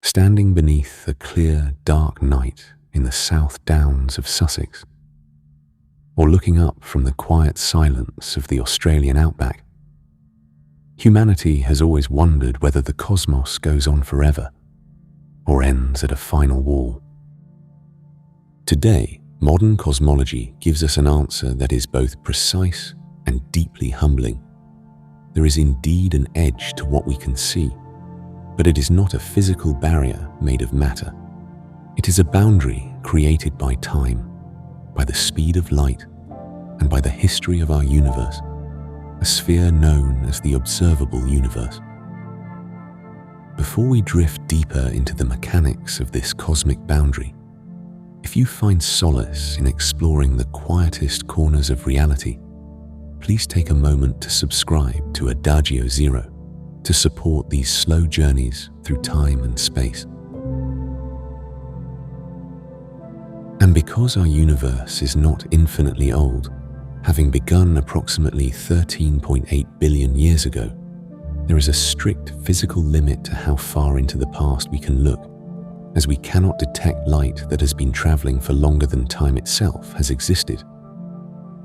Standing beneath a clear, dark night in the South Downs of Sussex, or looking up from the quiet silence of the Australian outback, humanity has always wondered whether the cosmos goes on forever or ends at a final wall. Today, modern cosmology gives us an answer that is both precise and deeply humbling. There is indeed an edge to what we can see, but it is not a physical barrier made of matter. It is a boundary created by time, by the speed of light, and by the history of our universe, a sphere known as the observable universe. Before we drift deeper into the mechanics of this cosmic boundary, if you find solace in exploring the quietest corners of reality, please take a moment to subscribe to AdagioZero to support these slow journeys through time and space. And because our universe is not infinitely old, having begun approximately 13.8 billion years ago, there is a strict physical limit to how far into the past we can look, as we cannot detect light that has been traveling for longer than time itself has existed.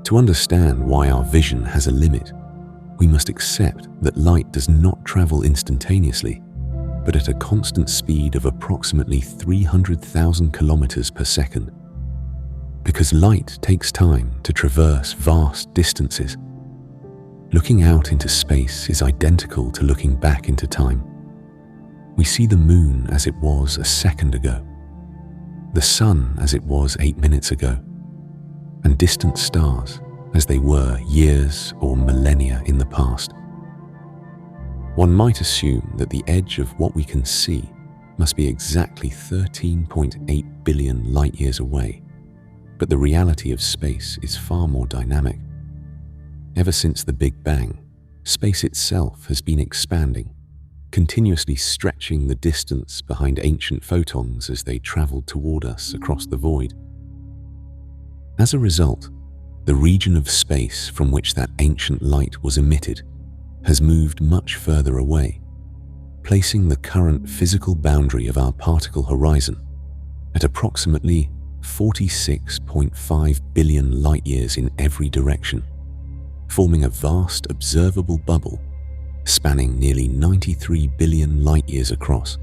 To understand why our vision has a limit, we must accept that light does not travel instantaneously, but at a constant speed of approximately 300,000 kilometers per second. Because light takes time to traverse vast distances, looking out into space is identical to looking back into time. We see the moon as it was a second ago, the sun as it was 8 minutes ago, and distant stars as they were years or millennia in the past. One might assume that the edge of what we can see must be exactly 13.8 billion light years away, but the reality of space is far more dynamic. Ever since the Big Bang, space itself has been expanding, continuously stretching the distance behind ancient photons as they traveled toward us across the void. As a result, the region of space from which that ancient light was emitted has moved much further away, placing the current physical boundary of our particle horizon at approximately 46.5 billion light-years in every direction, forming a vast observable bubble spanning nearly 93 billion light-years across,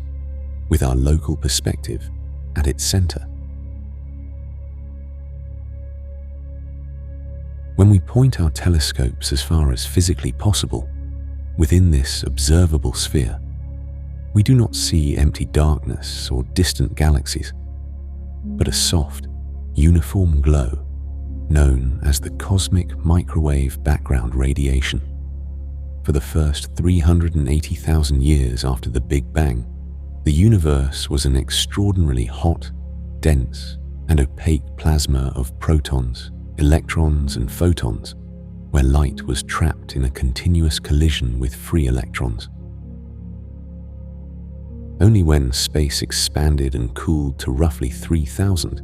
with our local perspective at its center. When we point our telescopes as far as physically possible within this observable sphere, we do not see empty darkness or distant galaxies, but a soft, uniform glow known as the cosmic microwave background radiation. For the first 380,000 years after the Big Bang, the universe was an extraordinarily hot, dense, and opaque plasma of protons, electrons, and photons, where light was trapped in a continuous collision with free electrons. Only when space expanded and cooled to roughly 3,000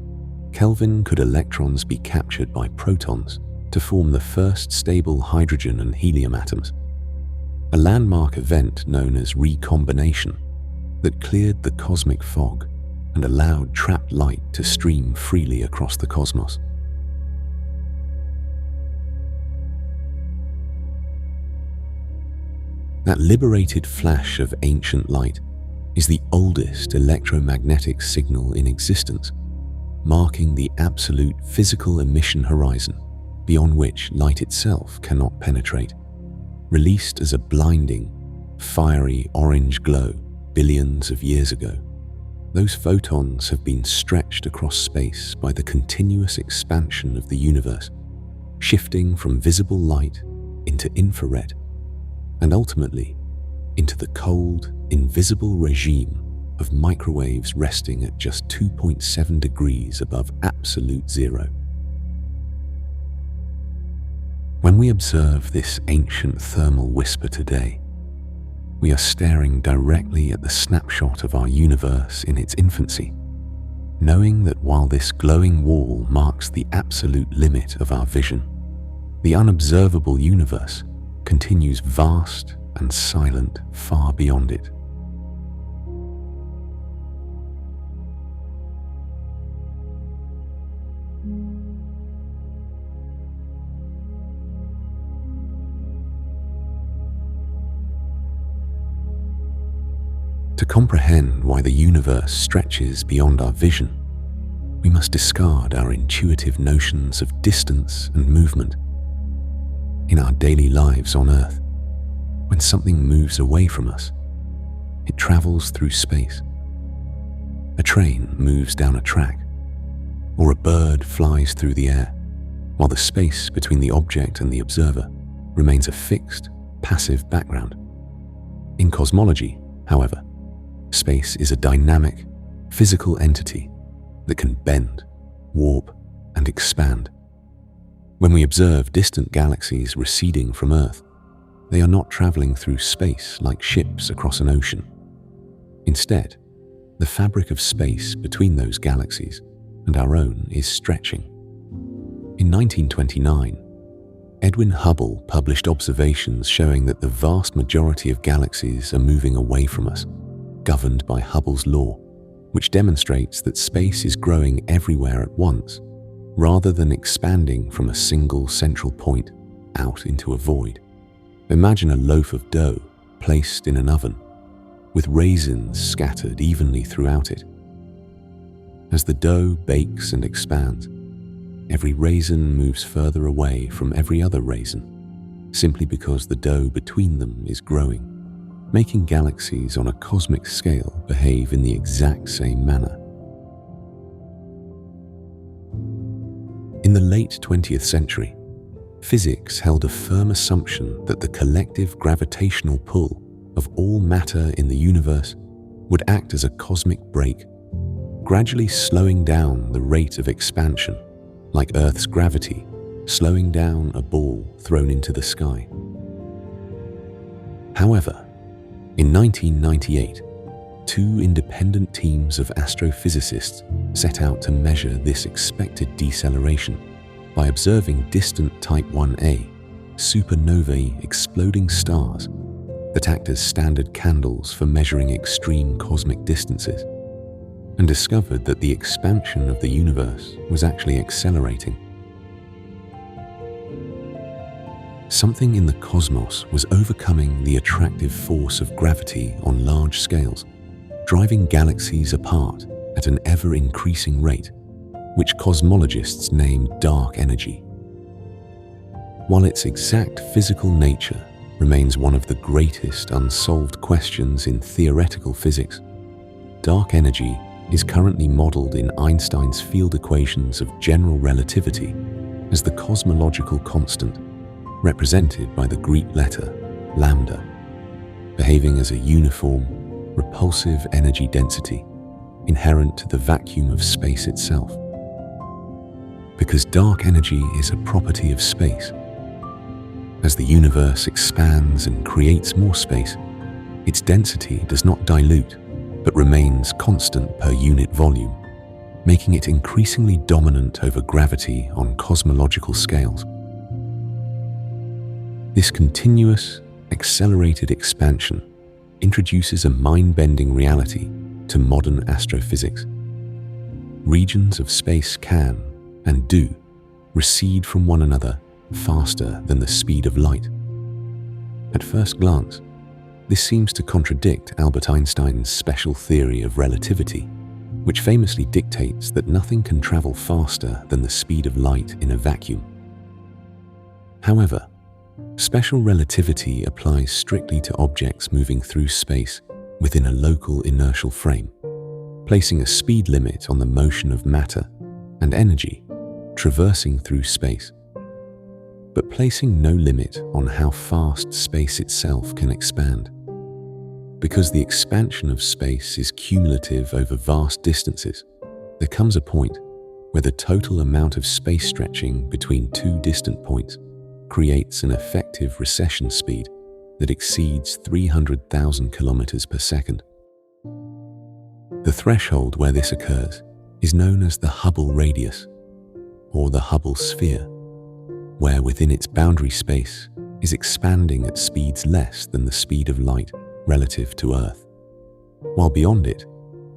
Kelvin could electrons be captured by protons to form the first stable hydrogen and helium atoms, a landmark event known as recombination that cleared the cosmic fog and allowed trapped light to stream freely across the cosmos. That liberated flash of ancient light is the oldest electromagnetic signal in existence, marking the absolute physical emission horizon beyond which light itself cannot penetrate. Released as a blinding, fiery orange glow billions of years ago, those photons have been stretched across space by the continuous expansion of the universe, shifting from visible light into infrared, and ultimately into the cold, invisible regime of microwaves resting at just 2.7 degrees above absolute zero. When we observe this ancient thermal whisper today, we are staring directly at the snapshot of our universe in its infancy, knowing that while this glowing wall marks the absolute limit of our vision, the unobservable universe continues vast and silent far beyond it. comprehend why the universe stretches beyond our vision, we must discard our intuitive notions of distance and movement. In our daily lives on Earth, when something moves away from us, it travels through space. A train moves down a track, or a bird flies through the air, while the space between the object and the observer remains a fixed, passive background. In cosmology, however, space is a dynamic, physical entity that can bend, warp, and expand. When we observe distant galaxies receding from Earth, they are not traveling through space like ships across an ocean. Instead, the fabric of space between those galaxies and our own is stretching. In 1929, Edwin Hubble published observations showing that the vast majority of galaxies are moving away from us, governed by Hubble's law, which demonstrates that space is growing everywhere at once, rather than expanding from a single central point out into a void. Imagine a loaf of dough placed in an oven, with raisins scattered evenly throughout it. As the dough bakes and expands, every raisin moves further away from every other raisin, simply because the dough between them is growing, making galaxies on a cosmic scale behave in the exact same manner. In the late 20th century, physics held a firm assumption that the collective gravitational pull of all matter in the universe would act as a cosmic brake, gradually slowing down the rate of expansion, like Earth's gravity slowing down a ball thrown into the sky. However, in 1998, two independent teams of astrophysicists set out to measure this expected deceleration by observing distant Type 1a supernovae exploding stars that act as standard candles for measuring extreme cosmic distances, and discovered that the expansion of the universe was actually accelerating. Something in the cosmos was overcoming the attractive force of gravity on large scales, driving galaxies apart at an ever-increasing rate, which cosmologists name dark energy. While its exact physical nature remains one of the greatest unsolved questions in theoretical physics, dark energy is currently modeled in Einstein's field equations of general relativity as the cosmological constant, represented by the Greek letter lambda, behaving as a uniform, repulsive energy density inherent to the vacuum of space itself. Because dark energy is a property of space, as the universe expands and creates more space, its density does not dilute but remains constant per unit volume, making it increasingly dominant over gravity on cosmological scales. This continuous, accelerated expansion introduces a mind-bending reality to modern astrophysics. Regions of space can, and do, recede from one another faster than the speed of light. At first glance, this seems to contradict Albert Einstein's special theory of relativity, which famously dictates that nothing can travel faster than the speed of light in a vacuum. However, special relativity applies strictly to objects moving through space within a local inertial frame, placing a speed limit on the motion of matter and energy traversing through space, but placing no limit on how fast space itself can expand. Because the expansion of space is cumulative over vast distances, there comes a point where the total amount of space stretching between two distant points creates an effective recession speed that exceeds 300,000 kilometers per second. The threshold where this occurs is known as the Hubble radius, or the Hubble sphere, where within its boundary space is expanding at speeds less than the speed of light relative to Earth, while beyond it,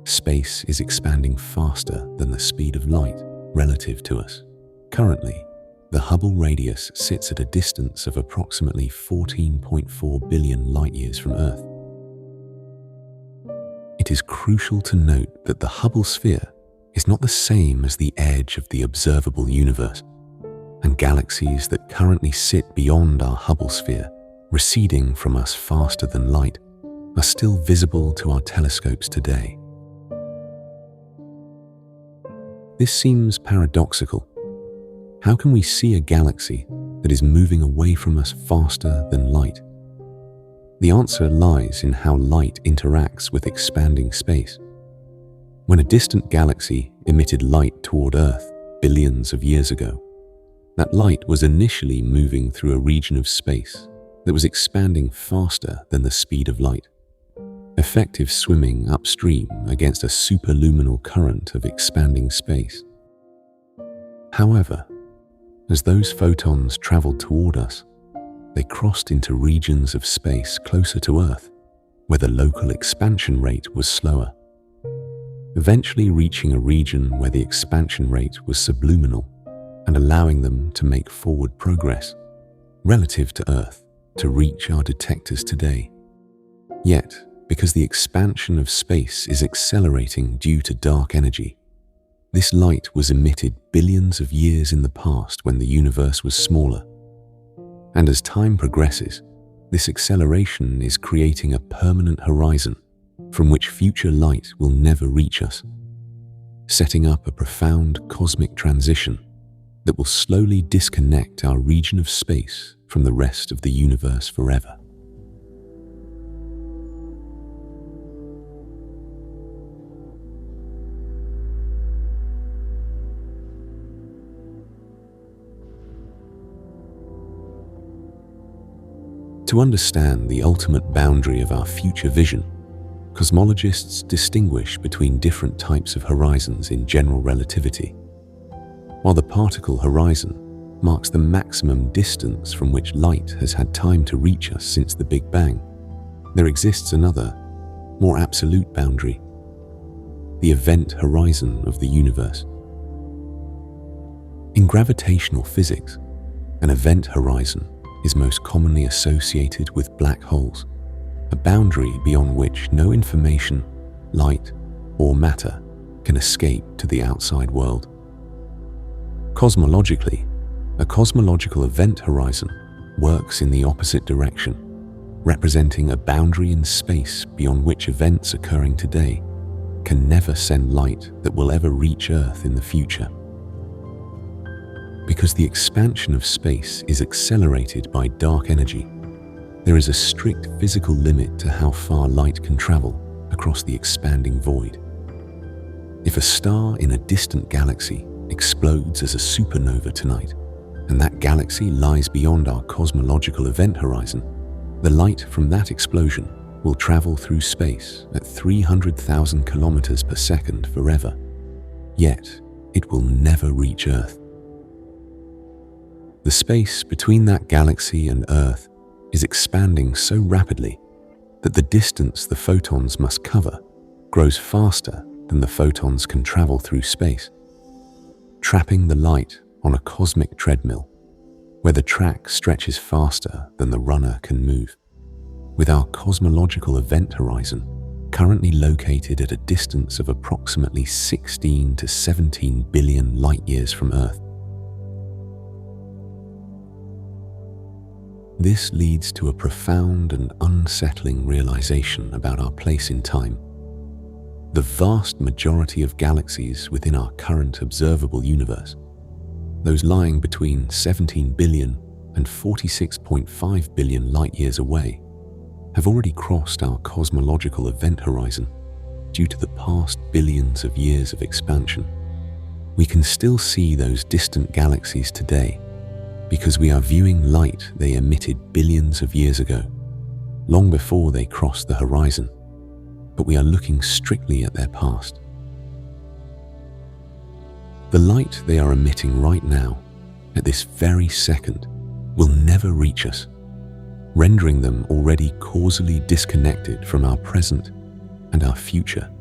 space is expanding faster than the speed of light relative to us. Currently, the Hubble radius sits at a distance of approximately 14.4 billion light-years from Earth. it is crucial to note that the Hubble sphere is not the same as the edge of the observable universe, and galaxies that currently sit beyond our Hubble sphere, receding from us faster than light, are still visible to our telescopes today. This seems paradoxical. How can we see a galaxy that is moving away from us faster than light? The answer lies in how light interacts with expanding space. When a distant galaxy emitted light toward Earth billions of years ago, that light was initially moving through a region of space that was expanding faster than the speed of light, effective swimming upstream against a superluminal current of expanding space. However, as those photons traveled toward us, they crossed into regions of space closer to Earth, where the local expansion rate was slower, eventually reaching a region where the expansion rate was subluminal and allowing them to make forward progress relative to Earth to reach our detectors today. Yet, because the expansion of space is accelerating due to dark energy, this light was emitted billions of years in the past when the universe was smaller. And as time progresses, this acceleration is creating a permanent horizon from which future light will never reach us, setting up a profound cosmic transition that will slowly disconnect our region of space from the rest of the universe forever. To understand the ultimate boundary of our future vision, cosmologists distinguish between different types of horizons in general relativity. While the particle horizon marks the maximum distance from which light has had time to reach us since the Big Bang, there exists another, more absolute boundary: the event horizon of the universe. In gravitational physics, an event horizon is most commonly associated with black holes, a boundary beyond which no information, light, or matter can escape to the outside world. Cosmologically, a cosmological event horizon works in the opposite direction, representing a boundary in space beyond which events occurring today can never send light that will ever reach Earth in the future. Because the expansion of space is accelerated by dark energy, there is a strict physical limit to how far light can travel across the expanding void. If a star in a distant galaxy explodes as a supernova tonight, and that galaxy lies beyond our cosmological event horizon, the light from that explosion will travel through space at 300,000 kilometers per second forever. Yet, it will never reach Earth. The space between that galaxy and Earth is expanding so rapidly that the distance the photons must cover grows faster than the photons can travel through space, trapping the light on a cosmic treadmill where the track stretches faster than the runner can move. With our cosmological event horizon currently located at a distance of approximately 16 to 17 billion light-years from Earth, this leads to a profound and unsettling realization about our place in time. The vast majority of galaxies within our current observable universe, those lying between 17 billion and 46.5 billion light-years away, have already crossed our cosmological event horizon due to the past billions of years of expansion. We can still see those distant galaxies today because we are viewing light they emitted billions of years ago, long before they crossed the horizon, but we are looking strictly at their past. The light they are emitting right now, at this very second, will never reach us, rendering them already causally disconnected from our present and our future.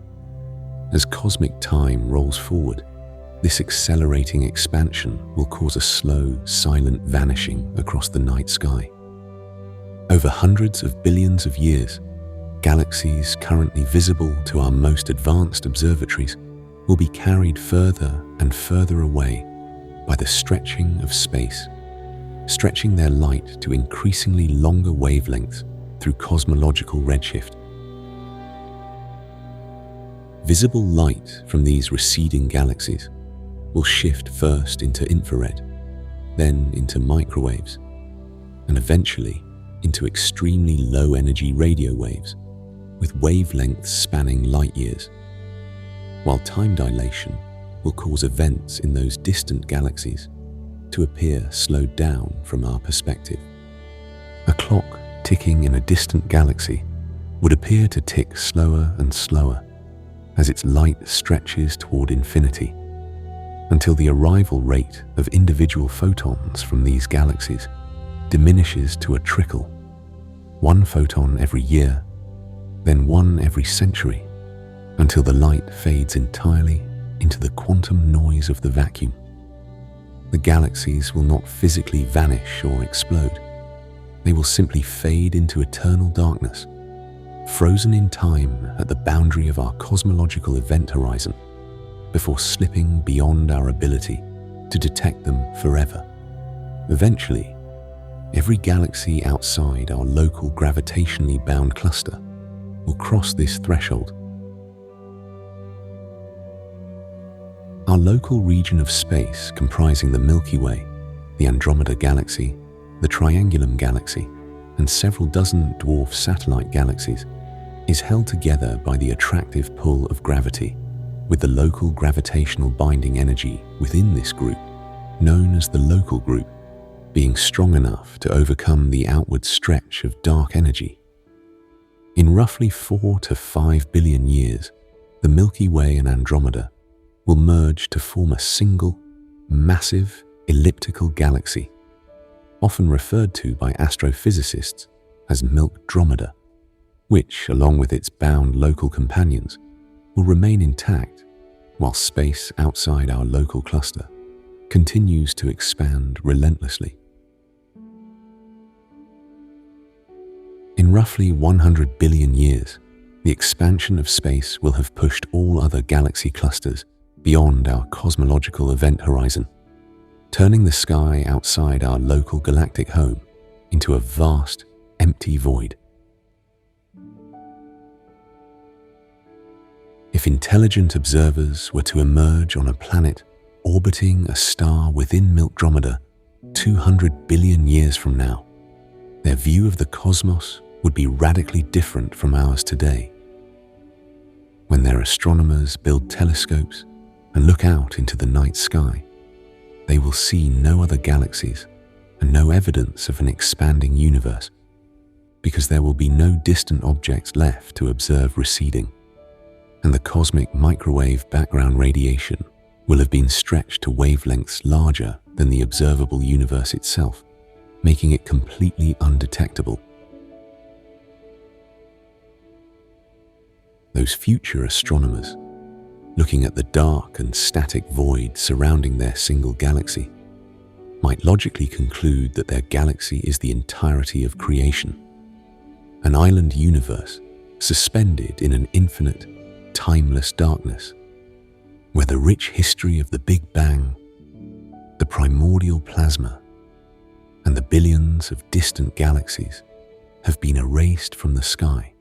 As cosmic time rolls forward, this accelerating expansion will cause a slow, silent vanishing across the night sky. Over hundreds of billions of years, Galaxies currently visible to our most advanced observatories will be carried further and further away by the stretching of space, stretching their light to increasingly longer wavelengths through cosmological redshift. Visible light from these receding galaxies will shift first into infrared, then into microwaves, and eventually into extremely low-energy radio waves with wavelengths spanning light years, while time dilation will cause events in those distant galaxies to appear slowed down from our perspective. A clock ticking in a distant galaxy would appear to tick slower and slower as its light stretches toward infinity, until the arrival rate of individual photons from these galaxies diminishes to a trickle, one photon every year, then one every century, until the light fades entirely into the quantum noise of the vacuum. The galaxies will not physically vanish or explode. They will simply fade into eternal darkness, frozen in time at the boundary of our cosmological event horizon, before slipping beyond our ability to detect them forever. Eventually, every galaxy outside our local gravitationally bound cluster will cross this threshold. Our local region of space comprising the Milky Way, the Andromeda Galaxy, the Triangulum Galaxy, and several dozen dwarf satellite galaxies is held together by the attractive pull of gravity, with the local gravitational binding energy within this group, known as the local group, being strong enough to overcome the outward stretch of dark energy. In roughly 4 to 5 billion years, the Milky Way and Andromeda will merge to form a single, massive, elliptical galaxy, often referred to by astrophysicists as Milkdromeda, which, along with its bound local companions, will remain intact while space outside our local cluster continues to expand relentlessly. In roughly 100 billion years, the expansion of space will have pushed all other galaxy clusters beyond our cosmological event horizon, turning the sky outside our local galactic home into a vast, empty void. If intelligent observers were to emerge on a planet orbiting a star within Milkdromeda 200 billion years from now, their view of the cosmos would be radically different from ours today. When their astronomers build telescopes and look out into the night sky, they will see no other galaxies and no evidence of an expanding universe, because there will be no distant objects left to observe receding, and the cosmic microwave background radiation will have been stretched to wavelengths larger than the observable universe itself, making it completely undetectable. Those future astronomers, looking at the dark and static void surrounding their single galaxy, might logically conclude that their galaxy is the entirety of creation, an island universe suspended in an infinite, timeless darkness, where the rich history of the Big Bang, the primordial plasma, and the billions of distant galaxies have been erased from the sky.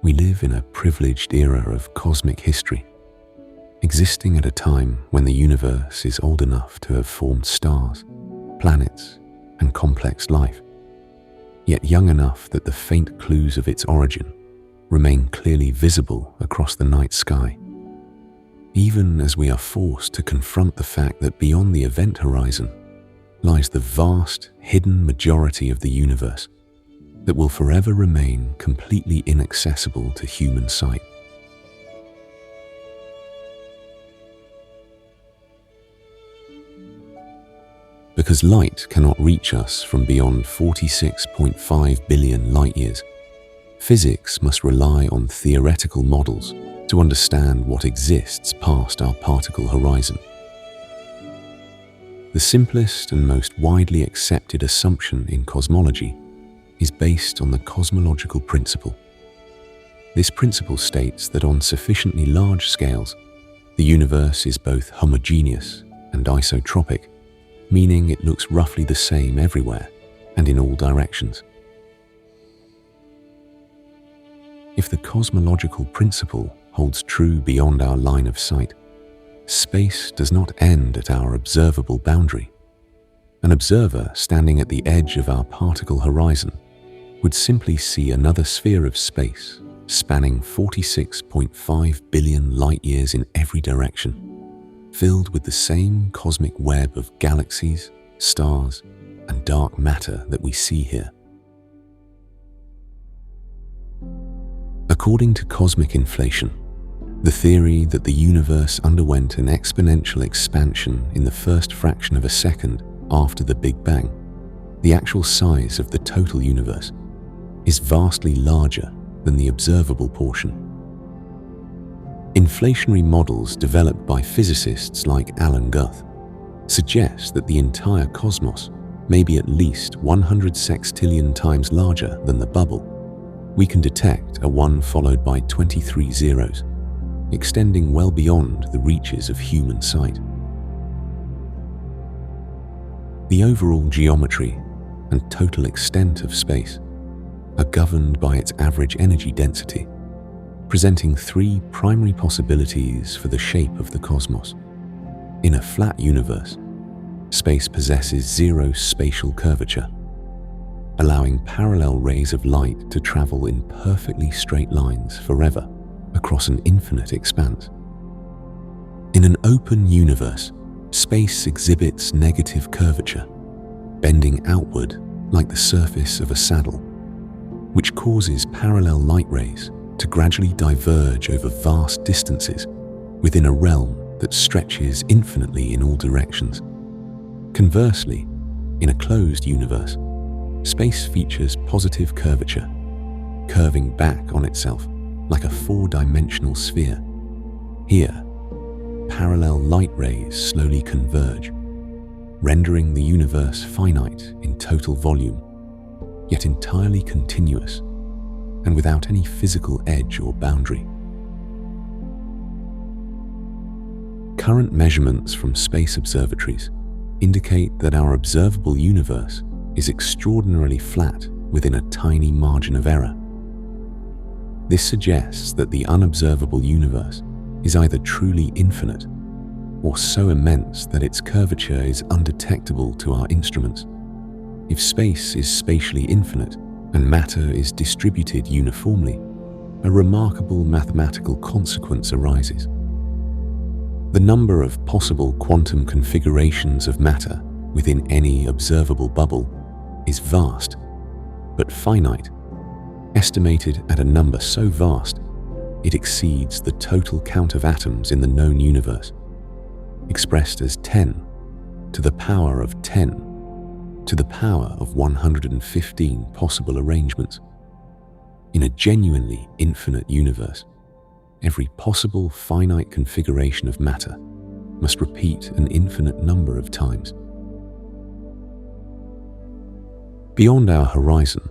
We live in a privileged era of cosmic history, existing at a time when the universe is old enough to have formed stars, planets, and complex life, yet young enough that the faint clues of its origin remain clearly visible across the night sky, even as we are forced to confront the fact that beyond the event horizon lies the vast, hidden majority of the universe that will forever remain completely inaccessible to human sight. Because light cannot reach us from beyond 46.5 billion light-years, physics must rely on theoretical models to understand what exists past our particle horizon. The simplest and most widely accepted assumption in cosmology is based on the cosmological principle. This principle states that on sufficiently large scales, the universe is both homogeneous and isotropic, meaning it looks roughly the same everywhere and in all directions. If the cosmological principle holds true beyond our line of sight, space does not end at our observable boundary. An observer standing at the edge of our particle horizon would simply see another sphere of space spanning 46.5 billion light-years in every direction, filled with the same cosmic web of galaxies, stars, and dark matter that we see here. According to cosmic inflation, the theory that the universe underwent an exponential expansion in the first fraction of a second after the Big Bang, the actual size of the total universe is vastly larger than the observable portion. Inflationary models developed by physicists like Alan Guth suggest that the entire cosmos may be at least 100 sextillion times larger than the bubble. We can detect a 1 followed by 23 zeros, extending well beyond the reaches of human sight. The overall geometry and total extent of space are governed by its average energy density, presenting 3 primary possibilities for the shape of the cosmos. In a flat universe, space possesses zero spatial curvature, allowing parallel rays of light to travel in perfectly straight lines forever across an infinite expanse. In an open universe, space exhibits negative curvature, bending outward like the surface of a saddle, which causes parallel light rays to gradually diverge over vast distances within a realm that stretches infinitely in all directions. Conversely, in a closed universe, space features positive curvature, curving back on itself like a 4-dimensional sphere. Here, parallel light rays slowly converge, rendering the universe finite in total volume, yet entirely continuous and without any physical edge or boundary. Current measurements from space observatories indicate that our observable universe is extraordinarily flat within a tiny margin of error. This suggests that the unobservable universe is either truly infinite or so immense that its curvature is undetectable to our instruments. If space is spatially infinite and matter is distributed uniformly, a remarkable mathematical consequence arises. The number of possible quantum configurations of matter within any observable bubble is vast, but finite, estimated at a number so vast it exceeds the total count of atoms in the known universe, expressed as 10 to the power of 10 to the power of 115 possible arrangements. In a genuinely infinite universe, every possible finite configuration of matter must repeat an infinite number of times. Beyond our horizon,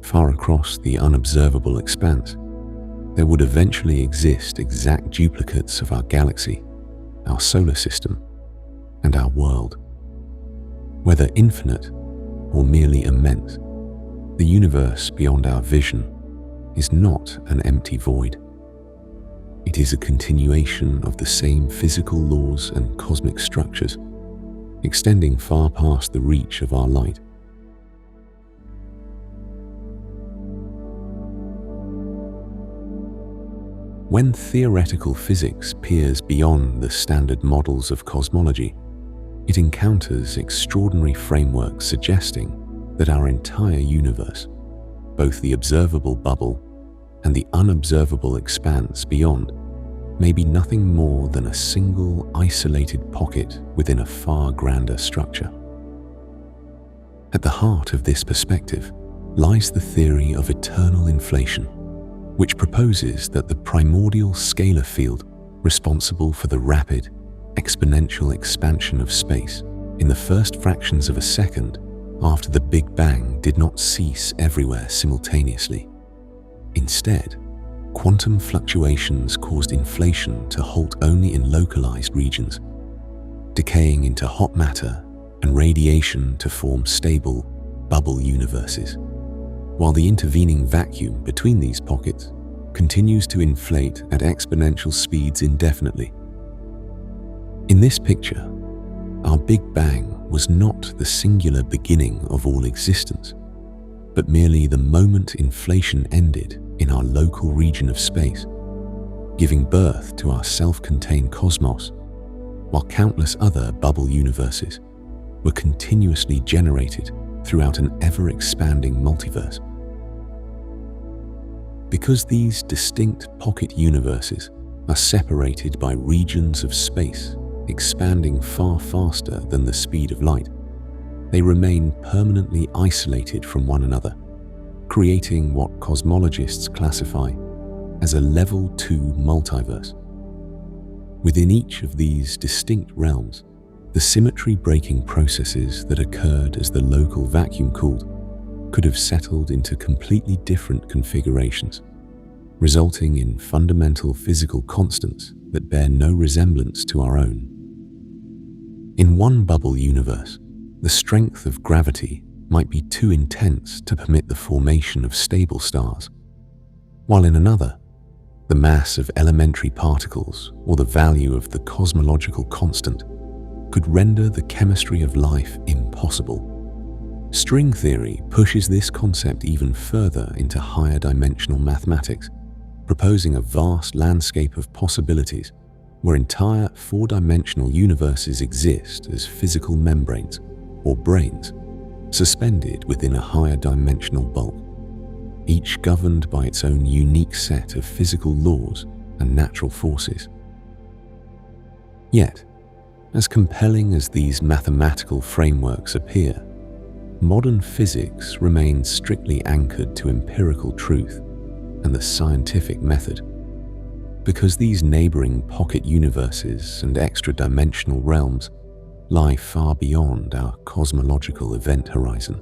far across the unobservable expanse, there would eventually exist exact duplicates of our galaxy, our solar system, and our world. Whether infinite or merely immense, the universe beyond our vision is not an empty void. It is a continuation of the same physical laws and cosmic structures, extending far past the reach of our light. When theoretical physics peers beyond the standard models of cosmology, it encounters extraordinary frameworks suggesting that our entire universe, both the observable bubble and the unobservable expanse beyond, may be nothing more than a single isolated pocket within a far grander structure. At the heart of this perspective lies the theory of eternal inflation, which proposes that the primordial scalar field responsible for the rapid, exponential expansion of space in the first fractions of a second after the Big Bang did not cease everywhere simultaneously. Instead, quantum fluctuations caused inflation to halt only in localized regions, decaying into hot matter and radiation to form stable bubble universes, while the intervening vacuum between these pockets continues to inflate at exponential speeds indefinitely. In this picture, our Big Bang was not the singular beginning of all existence, but merely the moment inflation ended in our local region of space, giving birth to our self-contained cosmos, while countless other bubble universes were continuously generated throughout an ever-expanding multiverse. Because these distinct pocket universes are separated by regions of space expanding far faster than the speed of light, they remain permanently isolated from one another, creating what cosmologists classify as a level 2 multiverse. Within each of these distinct realms, the symmetry-breaking processes that occurred as the local vacuum cooled could have settled into completely different configurations, resulting in fundamental physical constants that bear no resemblance to our own. In one bubble universe, the strength of gravity might be too intense to permit the formation of stable stars, while in another, the mass of elementary particles or the value of the cosmological constant could render the chemistry of life impossible. String theory pushes this concept even further into higher dimensional mathematics, proposing a vast landscape of possibilities where entire four-dimensional universes exist as physical membranes, or brains, suspended within a higher dimensional bulk, each governed by its own unique set of physical laws and natural forces. Yet, as compelling as these mathematical frameworks appear, modern physics remains strictly anchored to empirical truth and the scientific method, because these neighboring pocket universes and extra-dimensional realms lie far beyond our cosmological event horizon.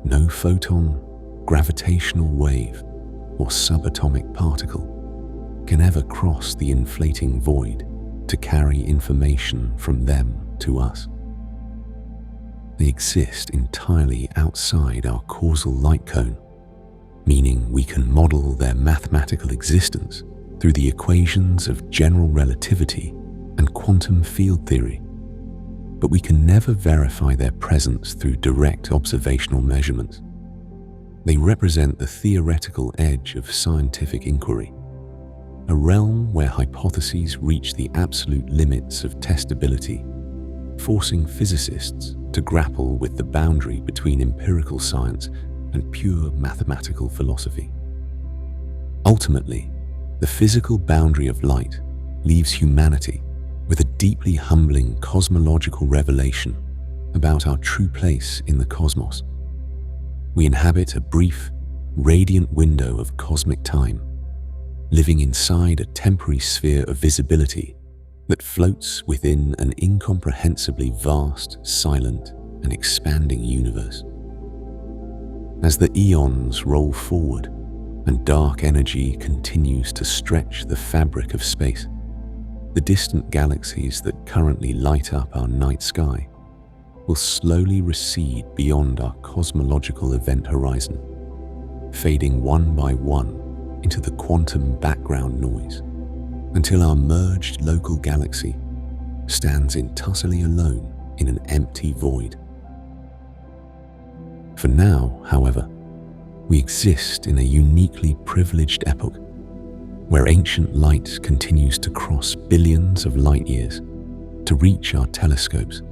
No photon, gravitational wave, or subatomic particle can ever cross the inflating void to carry information from them to us. They exist entirely outside our causal light cone, meaning we can model their mathematical existence through the equations of general relativity and quantum field theory, but we can never verify their presence through direct observational measurements. They represent the theoretical edge of scientific inquiry, a realm where hypotheses reach the absolute limits of testability, forcing physicists to grapple with the boundary between empirical science and pure mathematical philosophy. Ultimately, the physical boundary of light leaves humanity with a deeply humbling cosmological revelation about our true place in the cosmos. We inhabit a brief, radiant window of cosmic time, living inside a temporary sphere of visibility that floats within an incomprehensibly vast, silent, and expanding universe. As the eons roll forward and dark energy continues to stretch the fabric of space, the distant galaxies that currently light up our night sky will slowly recede beyond our cosmological event horizon, fading one by one into the quantum background noise, until our merged local galaxy stands entirely alone in an empty void. For now, however, we exist in a uniquely privileged epoch where ancient light continues to cross billions of light years to reach our telescopes,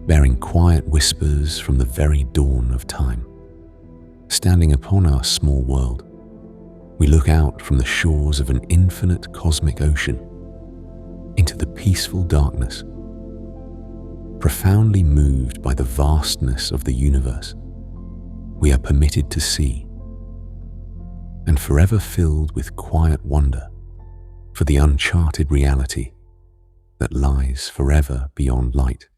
bearing quiet whispers from the very dawn of time. Standing upon our small world, we look out from the shores of an infinite cosmic ocean into the peaceful darkness. Profoundly moved by the vastness of the universe, we are permitted to see, and forever filled with quiet wonder for the uncharted reality that lies forever beyond light.